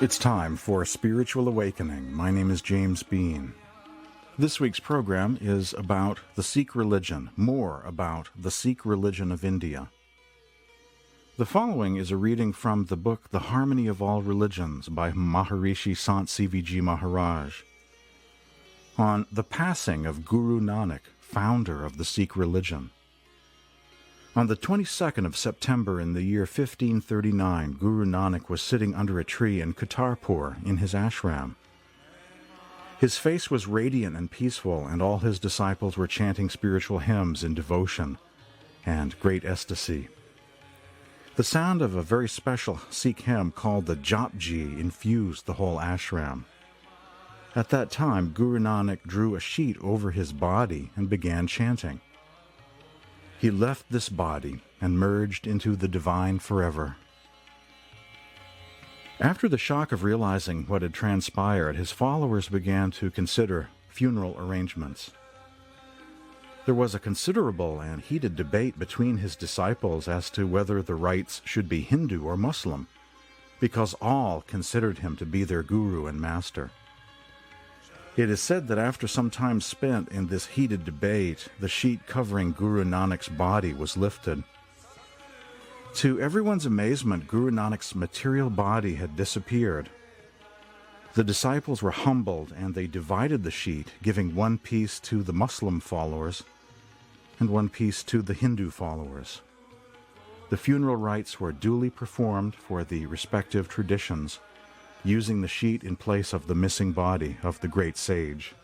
It's time for Spiritual Awakening. My name is James Bean. This week's program is about the Sikh religion, more about the Sikh religion of India. The following is a reading from the book The Harmony of All Religions by Maharishi Sant CVG Maharaj on the passing of Guru Nanak, founder of the Sikh religion. On the 22nd of September in the year 1539, Guru Nanak was sitting under a tree in Kartarpur in his ashram. His face was radiant and peaceful, and all his disciples were chanting spiritual hymns in devotion and great ecstasy. The sound of a very special Sikh hymn called the Japji infused the whole ashram. At that time, Guru Nanak drew a sheet over his body and began chanting. He left this body and merged into the divine forever. After the shock of realizing what had transpired, his followers began to consider funeral arrangements. There was a considerable and heated debate between his disciples as to whether the rites should be Hindu or Muslim, because all considered him to be their guru and master. It is said that after some time spent in this heated debate, the sheet covering Guru Nanak's body was lifted. To everyone's amazement, Guru Nanak's material body had disappeared. The disciples were humbled, and they divided the sheet, giving one piece to the Muslim followers and one piece to the Hindu followers. The funeral rites were duly performed for the respective traditions, using the sheet in place of the missing body of the great sage.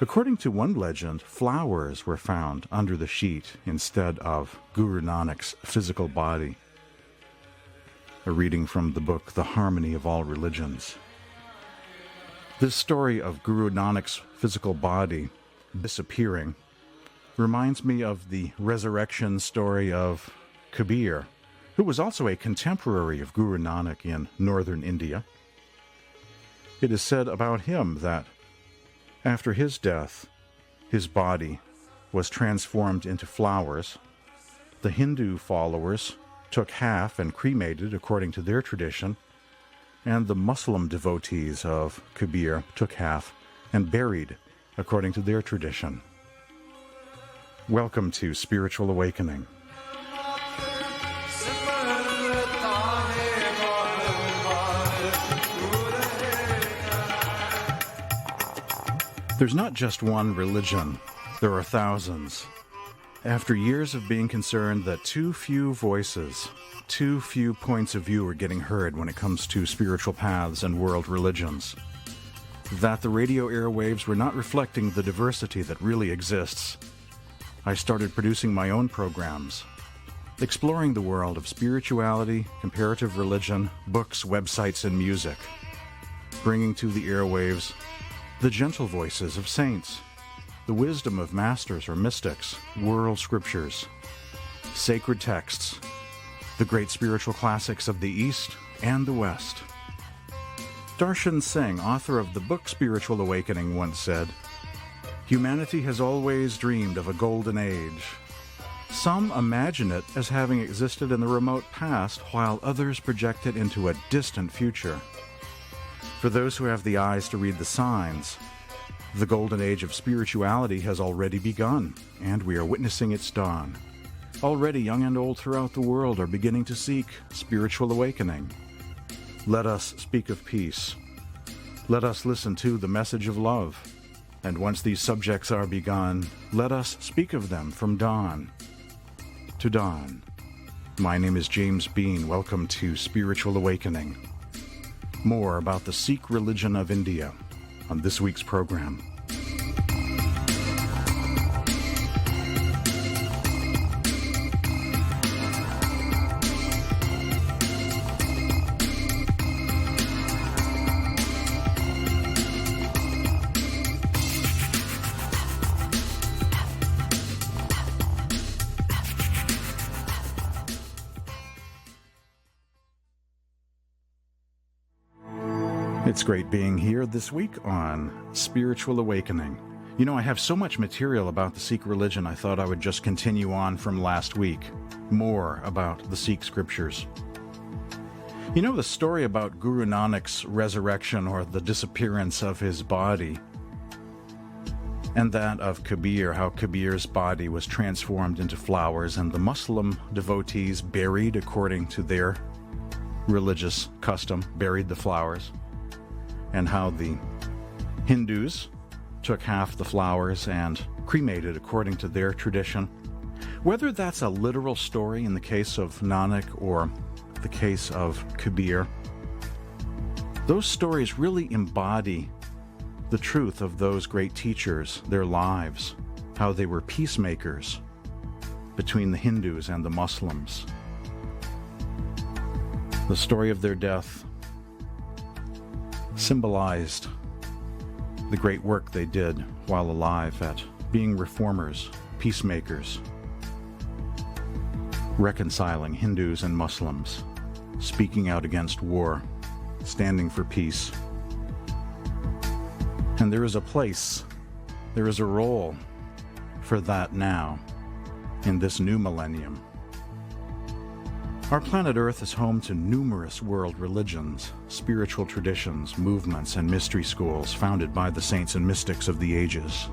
According to one legend, flowers were found under the sheet instead of Guru Nanak's physical body. A reading from the book The Harmony of All Religions. This story of Guru Nanak's physical body disappearing reminds me of the resurrection story of Kabir, who was also a contemporary of Guru Nanak in northern India. It is said about him that after his death, his body was transformed into flowers. The Hindu followers took half and cremated according to their tradition, and the Muslim devotees of Kabir took half and buried according to their tradition. Welcome to Spiritual Awakening. There's not just one religion, there are thousands. After years of being concerned that too few voices, too few points of view are getting heard when it comes to spiritual paths and world religions, that the radio airwaves were not reflecting the diversity that really exists, I started producing my own programs, exploring the world of spirituality, comparative religion, books, websites, and music, bringing to the airwaves the gentle voices of saints, the wisdom of masters or mystics, world scriptures, sacred texts, the great spiritual classics of the East and the West. Darshan Singh, author of the book Spiritual Awakening, once said, "Humanity has always dreamed of a golden age. Some imagine it as having existed in the remote past, while others project it into a distant future. For those who have the eyes to read the signs, the golden age of spirituality has already begun, and we are witnessing its dawn. Already young and old throughout the world are beginning to seek spiritual awakening. Let us speak of peace. Let us listen to the message of love. And once these subjects are begun, let us speak of them from dawn to dawn." My name is James Bean. Welcome to Spiritual Awakening. More about the Sikh religion of India on this week's program. It's great being here this week on Spiritual Awakening. You know, I have so much material about the Sikh religion, I thought I would just continue on from last week. More about the Sikh scriptures. You know the story about Guru Nanak's resurrection or the disappearance of his body, and that of Kabir, how Kabir's body was transformed into flowers and the Muslim devotees buried, according to their religious custom, buried the flowers, and how the Hindus took half the flowers and cremated according to their tradition. Whether that's a literal story in the case of Nanak or the case of Kabir, those stories really embody the truth of those great teachers, their lives, how they were peacemakers between the Hindus and the Muslims. The story of their death symbolized the great work they did while alive at being reformers, peacemakers, reconciling Hindus and Muslims, speaking out against war, standing for peace. And there is a place, there is a role for that now in this new millennium. Our planet Earth is home to numerous world religions, spiritual traditions, movements, and mystery schools founded by the saints and mystics of the ages.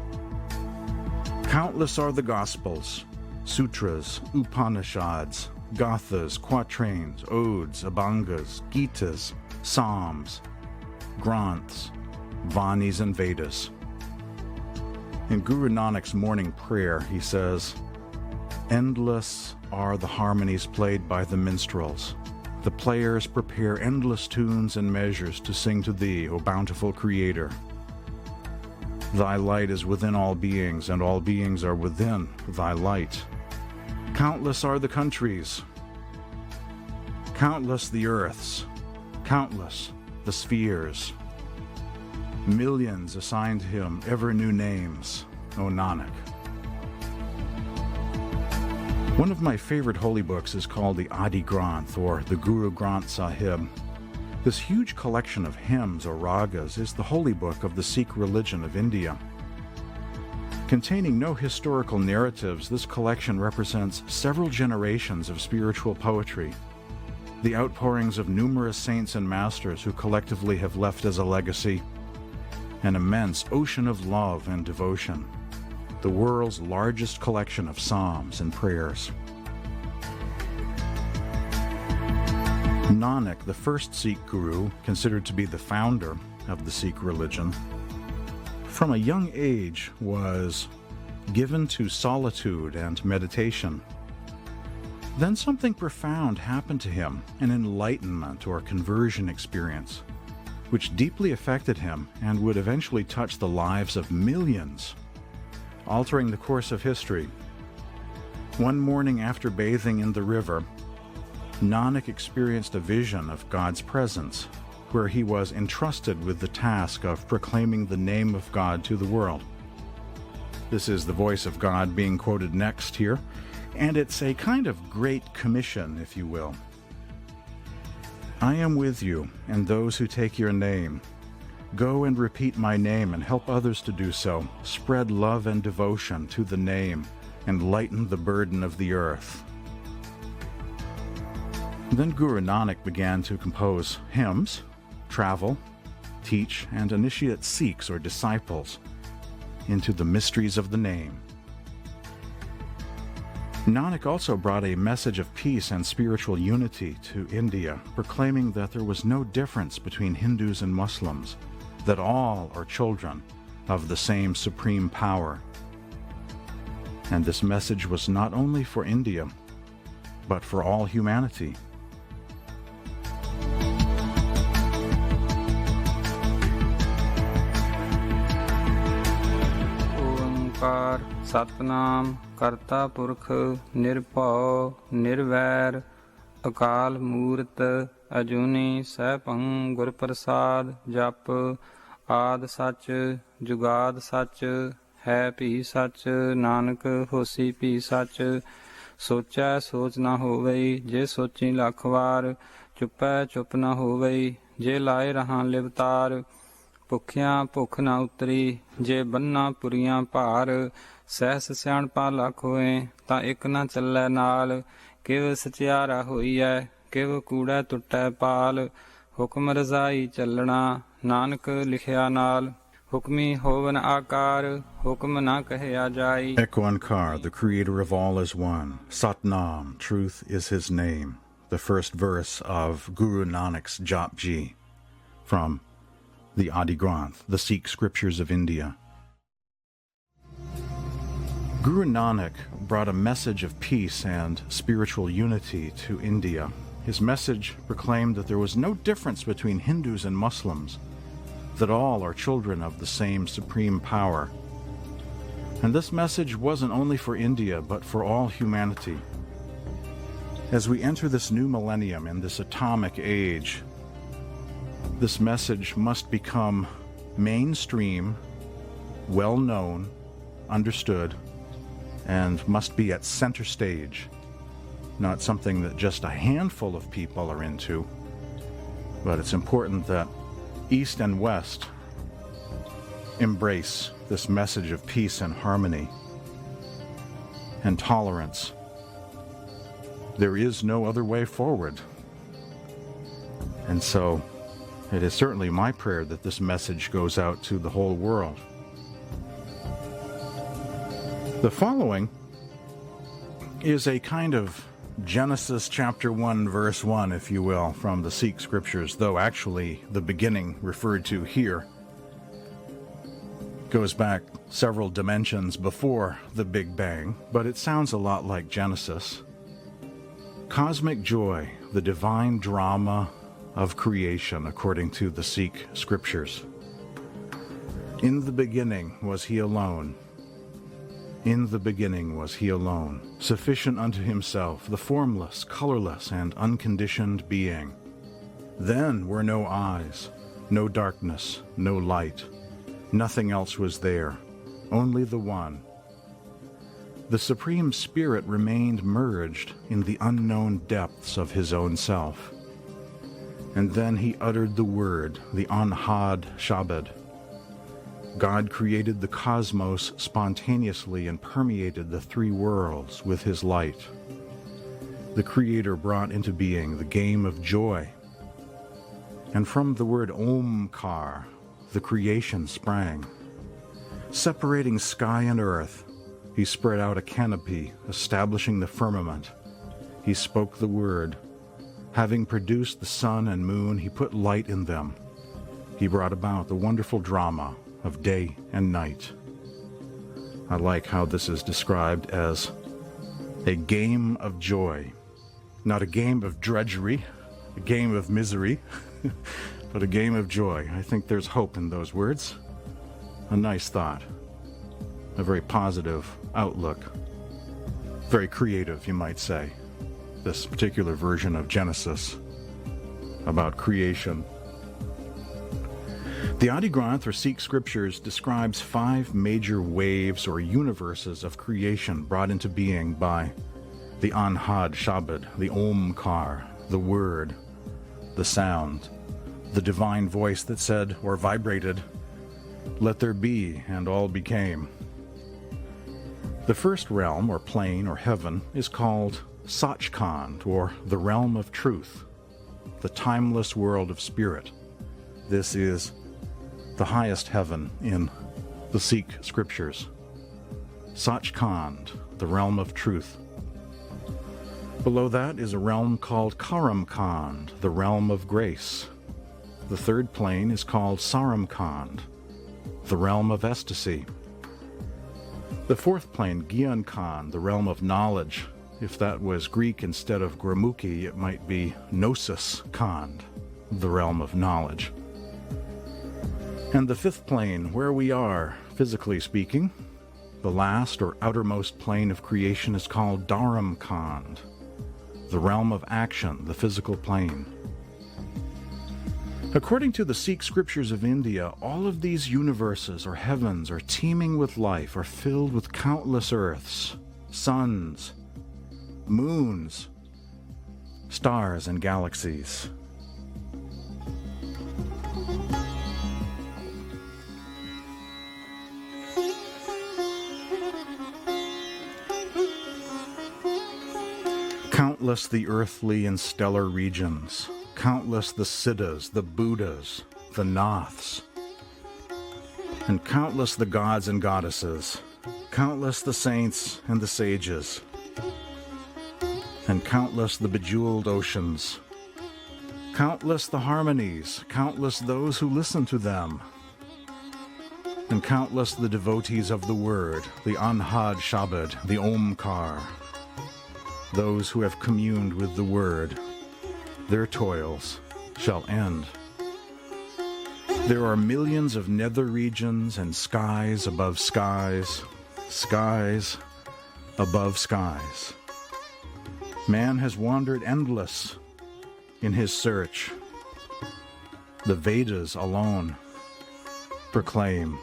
Countless are the Gospels, sutras, Upanishads, Gathas, quatrains, odes, abhangas, Gitas, psalms, granths, Vanis, and Vedas. In Guru Nanak's morning prayer, he says, "Endless are the harmonies played by the minstrels. The players prepare endless tunes and measures to sing to thee, O bountiful Creator. Thy light is within all beings, and all beings are within thy light. Countless are the countries, countless the earths, countless the spheres. Millions assigned him ever new names, O Nanak." One of my favorite holy books is called the Adi Granth, or the Guru Granth Sahib. This huge collection of hymns or ragas is the holy book of the Sikh religion of India. Containing no historical narratives, this collection represents several generations of spiritual poetry, the outpourings of numerous saints and masters who collectively have left as a legacy an immense ocean of love and devotion, the world's largest collection of psalms and prayers. Nanak, the first Sikh guru, considered to be the founder of the Sikh religion, from a young age was given to solitude and meditation. Then something profound happened to him, an enlightenment or conversion experience, which deeply affected him and would eventually touch the lives of millions, altering the course of history. One morning after bathing in the river, Nanak experienced a vision of God's presence, where he was entrusted with the task of proclaiming the name of God to the world. This is the voice of God being quoted next here, and it's a kind of great commission, if you will. "I am with you and those who take your name. Go and repeat my name and help others to do so. Spread love and devotion to the name and lighten the burden of the earth." Then Guru Nanak began to compose hymns, travel, teach, and initiate Sikhs or disciples into the mysteries of the name. Nanak also brought a message of peace and spiritual unity to India, proclaiming that there was no difference between Hindus and Muslims, that all are children of the same supreme power. And this message was not only for India, but for all humanity. Satnam ਕਰਤਾ ਪੁਰਖ ਨਿਰਭਉ ਨਿਰਵੈਰ ਅਕਾਲ ਮੂਰਤ ਅਜੂਨੀ ਸੈਭੰ ਗੁਰ ਪ੍ਰਸਾਦ ਜਪ ਆਦ ਸੱਚ ਜੁਗਾਦ ਸੱਚ ਹੈ ਭੀ ਸੱਚ ਨਾਨਕ ਹੋਸੀ ਭੀ ਸੱਚ ਸੋਚੈ ਸੋਚ ਨਾ ਹੋਵਈ ਜੇ ਸੋਚੀ ਲੱਖ ਵਾਰ ਚੁੱਪੈ ਚੁੱਪ ਨਾ ਹੋਵਈ ਜੇ ਲਾਏ ਰਹਾਂ ਲਿਵਤਾਰ ਭੁੱਖਿਆਂ ਭੁੱਖ ਨਾ ਉਤਰੀ ਜੇ ਬੰਨਾ ਪੁਰੀਆਂ ਭਾਰ ਸਹਿਸ ਸਿਆਣਪਾ ਲੱਖ ਹੋਏ ਤਾਂ ਇੱਕ ਨਾ ਚੱਲੈ ਨਾਲ ਕਿਵ ਸਚਿਆਰਾ ਹੋਈਐ ਕਿਵ ਕੂੜਾ ਟੁੱਟੈ ਪਾਲ। ਹੁਕਮ ਰਜ਼ਾਈ ਚੱਲਣਾ ਨਾਨਕ ਲਿਖਿਆ ਨਾਲ। ਹੁਕਮੀ ਹੋਵਨ ਆਕਾਰ ਹੁਕਮ ਨਾ ਕਹਿਆ ਜਾਈ। Ek Onkar, the creator of all is one. Satnam, truth is his name. The first verse of Guru Nanak's Jap Ji from the Adi Granth, the Sikh scriptures of India. Guru Nanak brought a message of peace and spiritual unity to India. His message proclaimed that there was no difference between Hindus and Muslims, that all are children of the same supreme power. And this message wasn't only for India, but for all humanity. As we enter this new millennium in this atomic age, this message must become mainstream, well-known, understood, and must be at center stage, not something that just a handful of people are into, but it's important that East and West embrace this message of peace and harmony and tolerance. There is no other way forward. And so it is certainly my prayer that this message goes out to the whole world. The following is a kind of Genesis chapter 1 verse 1, if you will, from the Sikh scriptures, though actually the beginning referred to here goes back several dimensions before the Big Bang, but it sounds a lot like Genesis. Cosmic joy, the divine drama of creation, according to the Sikh scriptures. In the beginning was he alone. In the beginning was he alone, sufficient unto himself, the formless, colorless, and unconditioned being. Then were no eyes, no darkness, no light. Nothing else was there, only the One. The Supreme Spirit remained merged in the unknown depths of his own self. And then he uttered the word, the Anhad Shabad. God created the cosmos spontaneously and permeated the three worlds with his light. The Creator brought into being the game of joy. And from the word Omkar, the creation sprang. Separating sky and earth, he spread out a canopy, establishing the firmament. He spoke the word. Having produced the sun and moon, he put light in them. He brought about the wonderful drama of day and night. I like how this is described as a game of joy, not a game of drudgery, a game of misery, but a game of joy. I think there's hope in those words. A nice thought, a very positive outlook, very creative, you might say, this particular version of Genesis about creation. The Adi Granth, or Sikh scriptures, describes 5 major waves or universes of creation brought into being by the Anhad Shabad, the Omkar, the word, the sound, the divine voice that said or vibrated, "Let there be," and all became. The first realm, or plane, or heaven, is called Sachkhand, or the realm of truth, the timeless world of spirit. This is the highest heaven in the Sikh scriptures. Sachkhand, the realm of truth. Below that is a realm called Karamkand, the realm of grace. The third plane is called Saramkand, the realm of ecstasy. The fourth plane, Gyankand, the realm of knowledge. If that was Greek instead of Gurmukhi, it might be Gnosis Kand, the realm of knowledge. And the fifth plane, where we are, physically speaking, the last or outermost plane of creation, is called Dharamkand, the realm of action, the physical plane. According to the Sikh scriptures of India, all of these universes or heavens are teeming with life, are filled with countless earths, suns, moons, stars, and galaxies. Countless the earthly and stellar regions, countless the Siddhas, the Buddhas, the Naths, and countless the gods and goddesses, countless the saints and the sages, and countless the bejeweled oceans, countless the harmonies, countless those who listen to them, and countless the devotees of the Word, the Anhad Shabad, the Omkar, those who have communed with the Word, their toils shall end. There are millions of nether regions and skies above skies, skies above skies. Man has wandered endless in his search. The Vedas alone proclaim.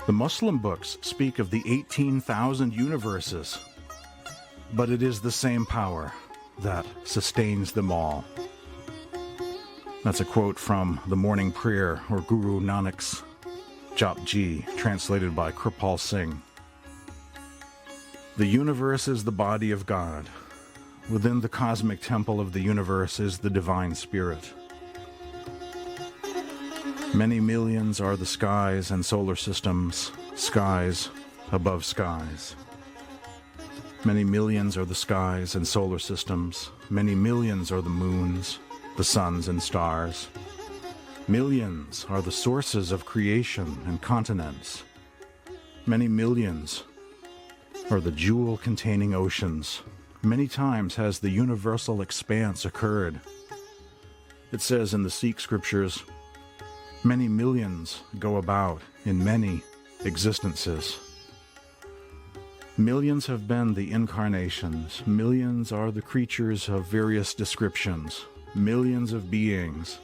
The Muslim books speak of the 18,000 universes, but it is the same power that sustains them all. That's a quote from the Morning Prayer, or Guru Nanak's Japji, translated by Kripal Singh. The universe is the body of God. Within the cosmic temple of the universe is the divine spirit. Many millions are the skies and solar systems, skies above skies. Many millions are the skies and solar systems. Many millions are the moons, the suns and stars. Millions are the sources of creation and continents. Many millions are the jewel-containing oceans. Many times has the universal expanse occurred. It says in the Sikh scriptures, many millions go about in many existences. Millions have been the incarnations. Millions are the creatures of various descriptions. Millions of beings.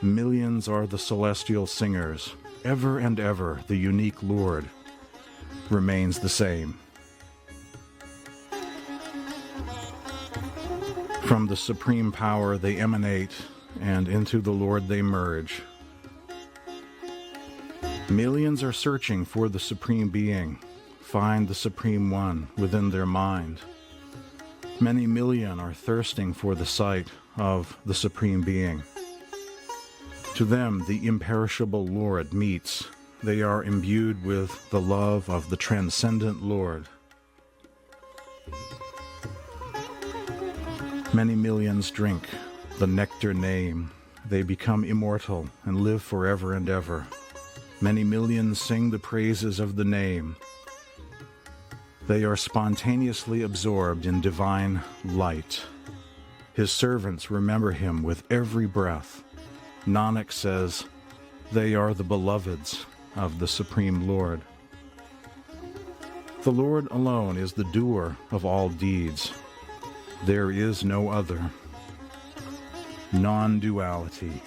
Millions are the celestial singers. Ever and ever, the unique Lord remains the same. From the supreme power they emanate, and into the Lord they merge. Millions are searching for the Supreme Being, find the Supreme One within their mind. Many million are thirsting for the sight of the Supreme Being. To them, the imperishable Lord meets. They are imbued with the love of the transcendent Lord. Many millions drink the nectar name. They become immortal and live forever and ever. Many millions sing the praises of the name. They are spontaneously absorbed in divine light. His servants remember him with every breath. Nanak says, they are the beloveds of the Supreme Lord. The Lord alone is the doer of all deeds. There is no other. Non-duality.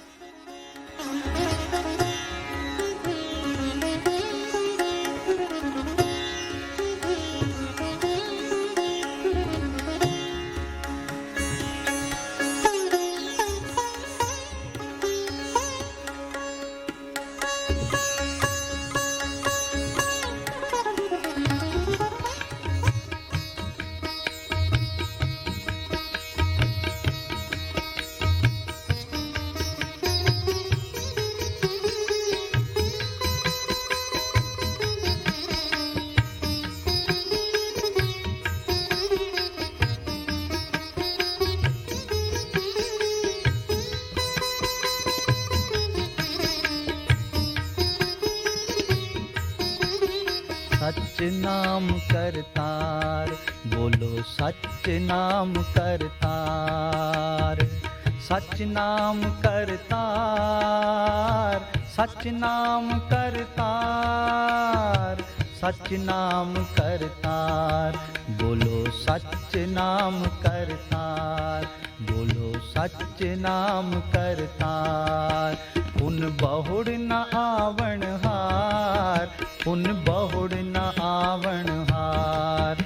सच नाम करतार, बोलो सच नाम करतार, सच नाम करतार, सच नाम करतार, सच नाम करतार, बोलो सच नाम करतार, बोलो सच नाम करतार। पुन बहुड़ न आवण हार, पुन बहुड़ न आवण हार,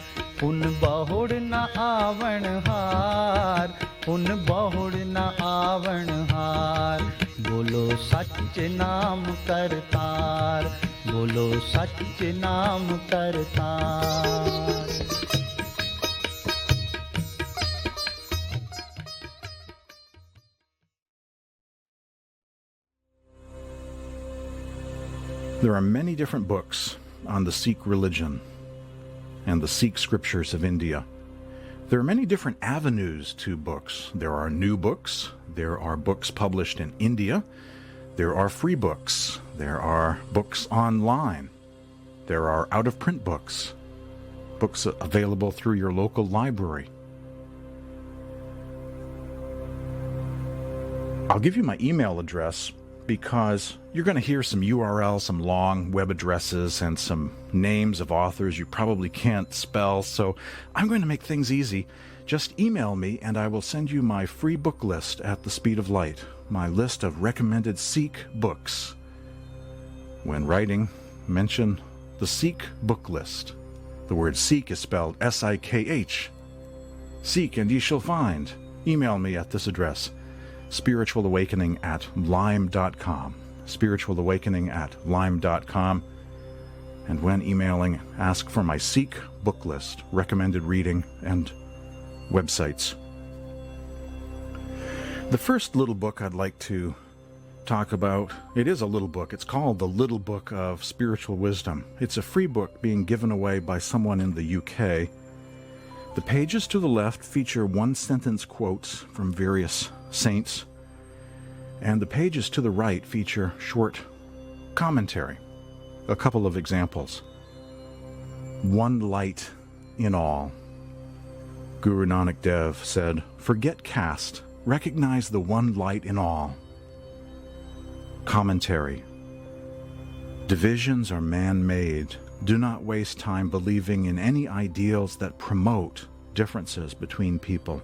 पुन बहुड़ न आवण हार, पुन बहुड़ न आवण हार। बोलो सच नाम करतार, बोलो सच नाम Kartar. There are many different books on the Sikh religion and the Sikh scriptures of India. There are many different avenues to books. There are new books. There are books published in India. There are free books. There are books online. There are out-of-print books. Books available through your local library. I'll give you my email address because you're going to hear some URLs, some long web addresses, and some names of authors you probably can't spell, so I'm going to make things easy. Just email me and I will send you my free book list at the speed of light, my list of recommended Sikh books. When writing, mention the Sikh book list. The word Sikh is spelled S-I-K-H. Seek and ye shall find. Email me at this address, spiritualawakening@lime.com. spiritualawakening@lime.com. And when emailing, ask for my Sikh book list, recommended reading, and websites. The first little book I'd like to talk about, it is a little book. It's called The Little Book of Spiritual Wisdom. It's a free book being given away by someone in the UK. The pages to the left feature one-sentence quotes from various saints, and the pages to the right feature short commentary. A couple of examples. One light in all. Guru Nanak Dev said, "Forget caste, recognize the one light in all." Commentary. Divisions are man-made. Do not waste time believing in any ideals that promote differences between people.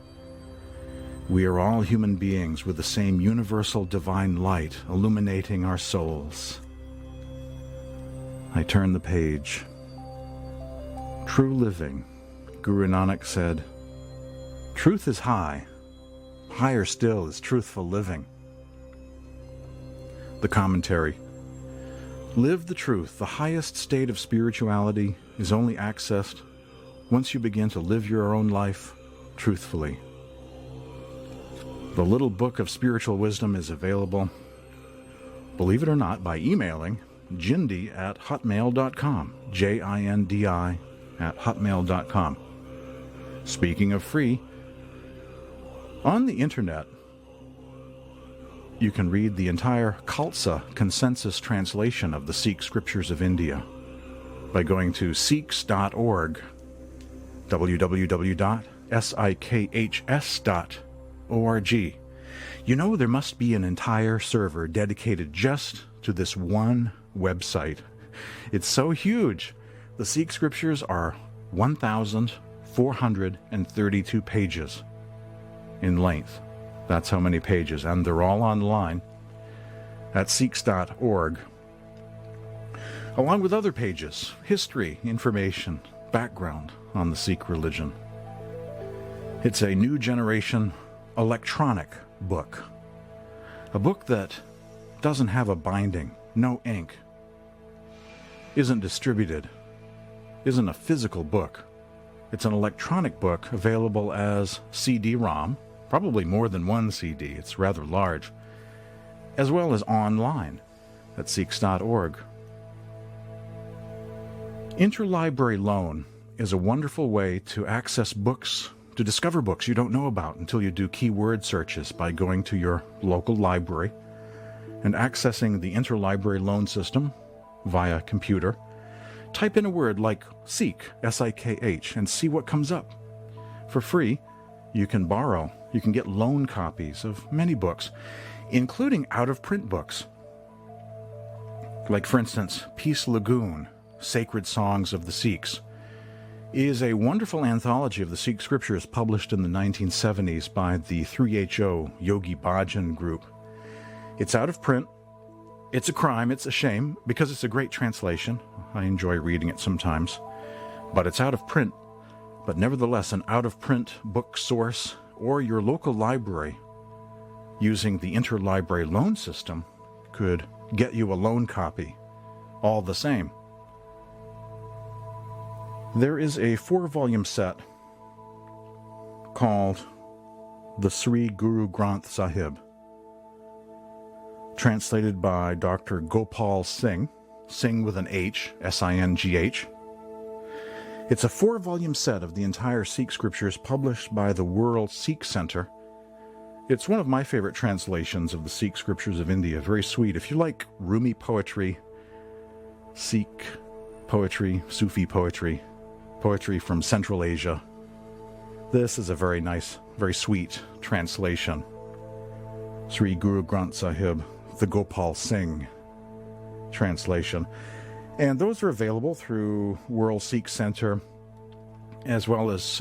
We are all human beings with the same universal divine light illuminating our souls. I turn the page. True living. Guru Nanak said, "Truth is high. Higher still is truthful living." The commentary. Live the truth. The highest state of spirituality is only accessed once you begin to live your own life truthfully. The Little Book of Spiritual Wisdom is available, believe it or not, by emailing jindi@hotmail.com, JINDI@hotmail.com. Speaking of free, on the internet, you can read the entire Khalsa consensus translation of the Sikh scriptures of India by going to sikhs.org, www.sikhs.org. You know, there must be an entire server dedicated just to this one website. It's so huge. The Sikh scriptures are 1,432 pages in length. That's how many pages, and they're all online at sikhs.org, along with other pages, history, information, background on the Sikh religion. It's a new generation electronic book, a book that doesn't have a binding, no ink, isn't distributed, isn't a physical book. It's an electronic book available as CD-ROM, probably more than one CD, it's rather large, as well as online at sikhs.org. Interlibrary loan is a wonderful way to access books, to discover books you don't know about until you do keyword searches by going to your local library and accessing the interlibrary loan system via computer. Type in a word like Sikh, S-I-K-H, and see what comes up. For free, you can borrow, you can get loan copies of many books, including out-of-print books. Like, for instance, Peace Lagoon, Sacred Songs of the Sikhs, is a wonderful anthology of the Sikh scriptures published in the 1970s by the 3HO Yogi Bhajan group. It's out of print. It's a crime, it's a shame, because it's a great translation. I enjoy reading it sometimes. But it's out of print. But nevertheless, an out-of-print book source or your local library using the interlibrary loan system could get you a loan copy all the same. There is a 4-volume set called the Sri Guru Granth Sahib, translated by Dr. Gopal Singh, Sing with an H, S-I-N-G-H. It's a 4-volume set of the entire Sikh scriptures published by the World Sikh Center. It's one of my favorite translations of the Sikh scriptures of India. Very sweet. If you like Rumi poetry, Sikh poetry, Sufi poetry, poetry from Central Asia, this is a very nice, very sweet translation. Sri Guru Granth Sahib, the Gopal Singh translation. And those are available through World Sikh Center, as well as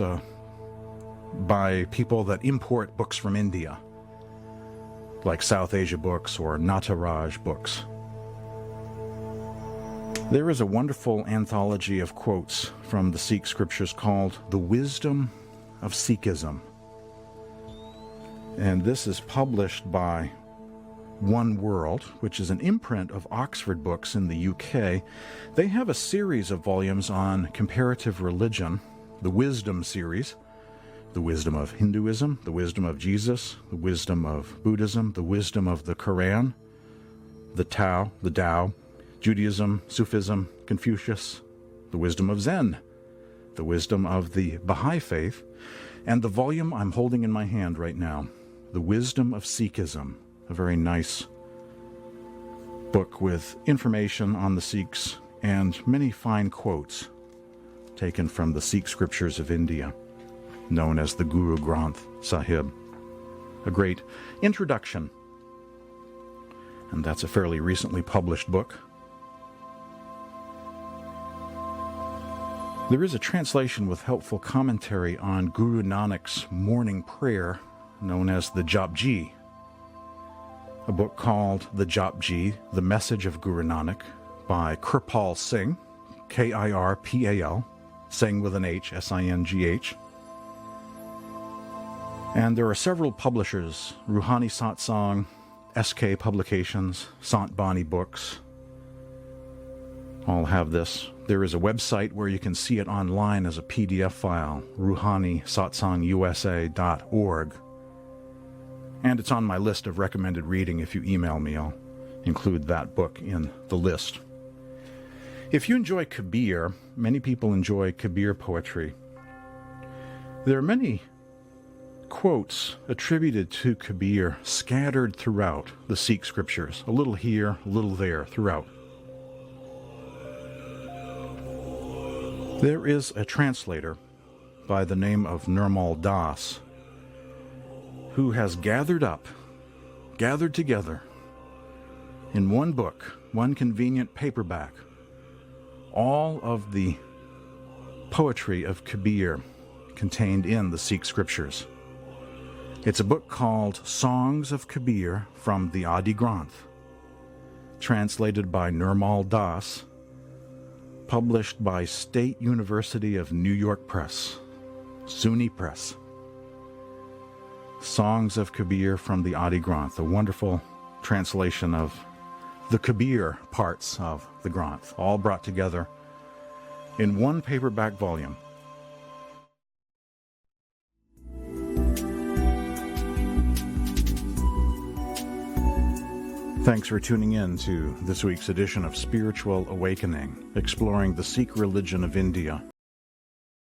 by people that import books from India, like South Asia Books or Nataraj Books. There is a wonderful anthology of quotes from the Sikh scriptures called The Wisdom of Sikhism. And this is published by One World, which is an imprint of Oxford Books in the UK. They have a series of volumes on comparative religion, the Wisdom series, the wisdom of Hinduism, the wisdom of Jesus, the wisdom of Buddhism, the wisdom of the Quran, the Tao, Judaism, Sufism, Confucius, the wisdom of Zen, the wisdom of the Baha'i Faith, and the volume I'm holding in my hand right now, The Wisdom of Sikhism, a very nice book with information on the Sikhs and many fine quotes taken from the Sikh scriptures of India, known as the Guru Granth Sahib. A great introduction. And that's a fairly recently published book. There is a translation with helpful commentary on Guru Nanak's morning prayer, known as the Japji. A book called The Japji, The Message of Guru Nanak, by Kirpal Singh, K-I-R-P-A-L, Singh with an H, S-I-N-G-H. And there are several publishers, Ruhani Satsang, SK Publications, Sant Bani Books, all have this. There is a website where you can see it online as a PDF file, ruhanisatsang.usa.org. And it's on my list of recommended reading. If you email me, I'll include that book in the list. If you enjoy Kabir, many people enjoy Kabir poetry. There are many quotes attributed to Kabir scattered throughout the Sikh scriptures, a little here, a little there, throughout. There is a translator by the name of Nirmal Das who has gathered together in one book, one convenient paperback, all of the poetry of Kabir contained in the Sikh scriptures. It's a book called Songs of Kabir from the Adi Granth, translated by Nirmal Das, published by State University of New York Press, SUNY Press. Songs of Kabir from the Adi Granth, a wonderful translation of the Kabir parts of the Granth, all brought together in one paperback volume. Thanks for tuning in to this week's edition of Spiritual Awakening, exploring the Sikh religion of India